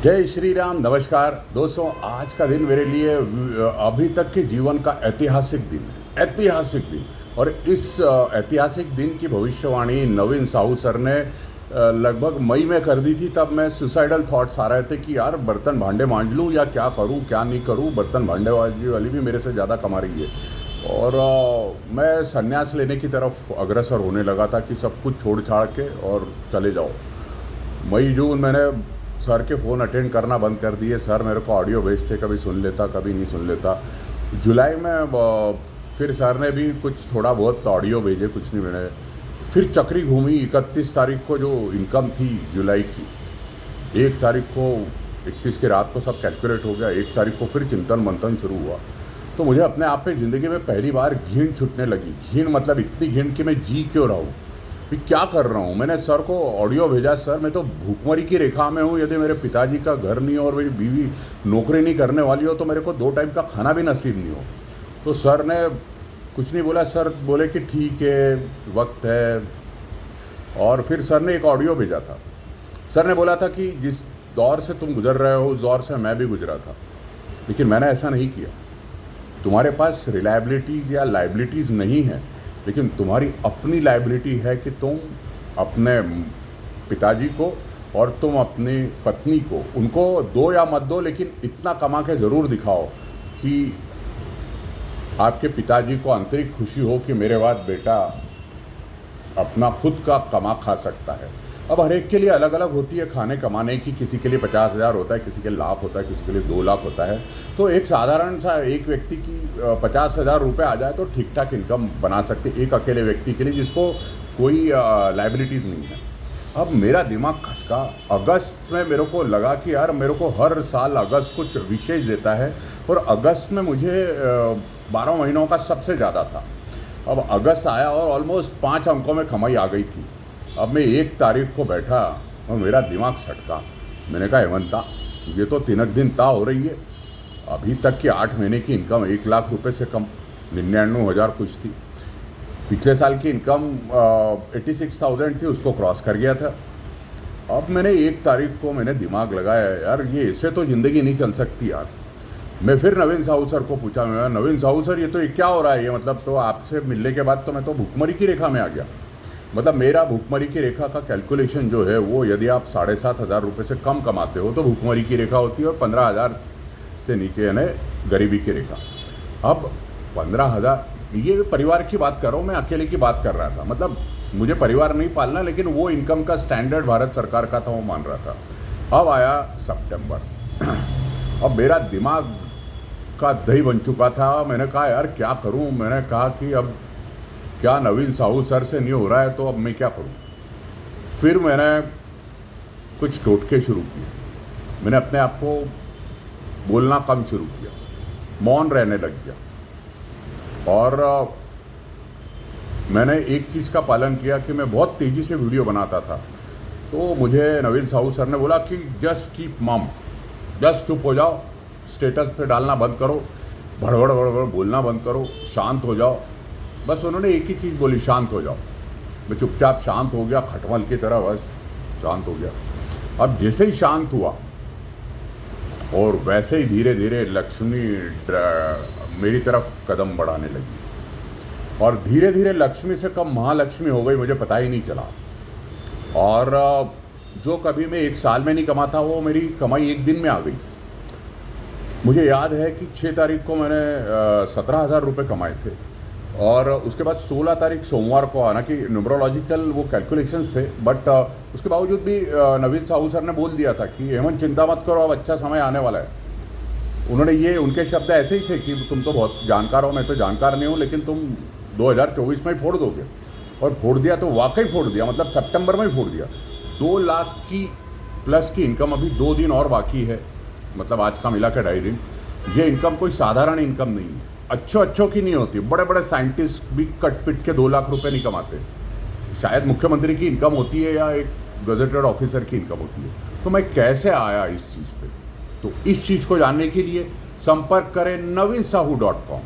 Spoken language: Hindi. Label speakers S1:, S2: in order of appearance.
S1: जय श्री राम। नमस्कार दोस्तों, आज का दिन मेरे लिए अभी तक के जीवन का ऐतिहासिक दिन है। ऐतिहासिक दिन। और इस ऐतिहासिक दिन की भविष्यवाणी नवीन साहू सर ने लगभग मई में कर दी थी। तब मैं सुसाइडल थॉट्स आ रहे थे कि यार बर्तन भांडे मांज लूँ या क्या करूँ क्या नहीं करूँ। बर्तन भांडे वाली भी मेरे से ज़्यादा कमा रही है। और मैं संन्यास लेने की तरफ अग्रसर होने लगा था कि सब कुछ छोड़ छाड़ के और चले जाओ। मई जून मैंने सर के फ़ोन अटेंड करना बंद कर दिए। सर मेरे को ऑडियो भेजते, कभी सुन लेता कभी नहीं सुन लेता। जुलाई में फिर सर ने भी कुछ थोड़ा बहुत ऑडियो भेजे, कुछ नहीं मैंने। फिर चक्री घूमी। 31 तारीख को जो इनकम थी जुलाई की, 1 तारीख को 31 की रात को सब कैलकुलेट हो गया। 1 तारीख को फिर चिंतन मंथन शुरू हुआ। तो मुझे अपने आप पे ज़िंदगी में पहली बार घिन छुटने लगी। घिन मतलब इतनी घिन कि मैं जी क्यों रहा हूँ, मैं क्या कर रहा हूँ। मैंने सर को ऑडियो भेजा, सर मैं तो भूखमरी की रेखा में हूँ। यदि मेरे पिताजी का घर नहीं हो और मेरी बीवी नौकरी नहीं करने वाली हो तो मेरे को 2 टाइम का खाना भी नसीब नहीं हो। तो सर ने कुछ नहीं बोला। सर बोले कि ठीक है, वक्त है। और फिर सर ने एक ऑडियो भेजा था। सर ने बोला था कि जिस दौर से तुम गुजर रहे हो उस दौर से मैं भी गुजरा था, लेकिन मैंने ऐसा नहीं किया। तुम्हारे पास रिलायबिलिटीज़ या लाइबिलिटीज़ नहीं है, लेकिन तुम्हारी अपनी लाइबिलिटी है कि तुम अपने पिताजी को और तुम अपनी पत्नी को, उनको दो या मत दो, लेकिन इतना कमा के ज़रूर दिखाओ कि आपके पिताजी को आंतरिक खुशी हो कि मेरे बाद बेटा अपना खुद का कमा खा सकता है। अब हर एक के लिए अलग अलग होती है खाने कमाने की। किसी के लिए 50,000 होता है, किसी के लिए लाख होता है, किसी के लिए 2 लाख होता है। तो एक साधारण सा एक व्यक्ति की 50,000 रुपये आ जाए तो ठीक ठाक इनकम बना सकते एक अकेले व्यक्ति के लिए जिसको कोई लाइबिलिटीज़ नहीं है। अब मेरा दिमाग खसका। अगस्त में मेरे को लगा कि यार मेरे को हर साल अगस्त कुछ विशेष देता है, और अगस्त में मुझे 12 महीनों का सबसे ज़्यादा था। अब अगस्त आया और ऑलमोस्ट 5 अंकों में कमाई आ गई थी। अब मैं 1 तारीख को बैठा और मेरा दिमाग सटका। मैंने कहा हेमंता, ये तो 3 दिन ता हो रही है। अभी तक की 8 महीने की इनकम 1 लाख रुपए से कम, 99,000 कुछ थी। पिछले साल की इनकम 86,000 थी, उसको क्रॉस कर गया था। अब मैंने 1 तारीख को मैंने दिमाग लगाया, यार ये ऐसे तो ज़िंदगी नहीं चल सकती यार। मैं फिर नवीन साहू सर को पूछा, मैं नवीन साहू सर ये तो क्या हो रहा है ये, मतलब तो आपसे मिलने के बाद तो मैं तो भूखमरी की रेखा में आ गया। मतलब मेरा भूखमरी की रेखा का कैलकुलेशन जो है वो, यदि आप 7,500 रुपये से कम कमाते हो तो भूखमरी की रेखा होती है, और 15,000 से नीचे यानी गरीबी की रेखा। अब 15,000, ये परिवार की बात कर रहा हूँ, मैं अकेले की बात कर रहा था। मतलब मुझे परिवार नहीं पालना, लेकिन वो इनकम का स्टैंडर्ड भारत सरकार का था, वो मान रहा था। अब आया सितंबर। अब मेरा दिमाग का दही बन चुका था। मैंने कहा यार क्या करूं। मैंने कहा कि अब क्या नवीन साहू सर से नहीं हो रहा है तो अब मैं क्या करूं। फिर मैंने कुछ टोटके शुरू किए। मैंने अपने आप को बोलना कम शुरू किया, मौन रहने लग गया। और मैंने एक चीज़ का पालन किया कि मैं बहुत तेज़ी से वीडियो बनाता था। तो मुझे नवीन साहू सर ने बोला कि जस्ट कीप मम, जस्ट चुप हो जाओ, स्टेटस पे डालना बंद करो, भड़बड़ भड़बड़ बोलना बंद करो, शांत हो जाओ। बस उन्होंने एक ही चीज़ बोली, शांत हो जाओ। मैं चुपचाप शांत हो गया, खटमल की तरह बस शांत हो गया। अब जैसे ही शांत हुआ और वैसे ही धीरे धीरे लक्ष्मी मेरी तरफ कदम बढ़ाने लगी, और धीरे धीरे लक्ष्मी से कम महालक्ष्मी हो गई, मुझे पता ही नहीं चला। और जो कभी मैं 1 साल में नहीं कमाता वो मेरी कमाई 1 दिन में आ गई। मुझे याद है कि 6 तारीख को मैंने 17,000 रुपये कमाए थे, और उसके बाद 16 तारीख सोमवार को, हालांकि न्यूमरोलॉजिकल वो कैलकुलेशंस थे, बट उसके बावजूद भी नवीन साहू सर ने बोल दिया था कि हेमंत चिंता मत करो, अब अच्छा समय आने वाला है। उन्होंने ये, उनके शब्द ऐसे ही थे कि तुम तो बहुत जानकार हो, मैं तो जानकार नहीं हूँ, लेकिन तुम 2024 में ही फोड़ दोगे। और फोड़ दिया तो वाकई फोड़ दिया, मतलब सितंबर में ही फोड़ दिया। 2 लाख की प्लस की इनकम अभी 2 दिन और बाकी है, मतलब आज का मिला के 2.5 दिन। ये इनकम कोई साधारण इनकम नहीं है, अच्छों की नहीं होती। बड़े बड़े साइंटिस्ट भी कट पिट के 2 लाख रुपए नहीं कमाते। शायद मुख्यमंत्री की इनकम होती है या एक गजेटेड ऑफिसर की इनकम होती है। तो मैं कैसे आया इस चीज़ पे, तो इस चीज़ को जानने के लिए संपर्क करें navinsahu.com।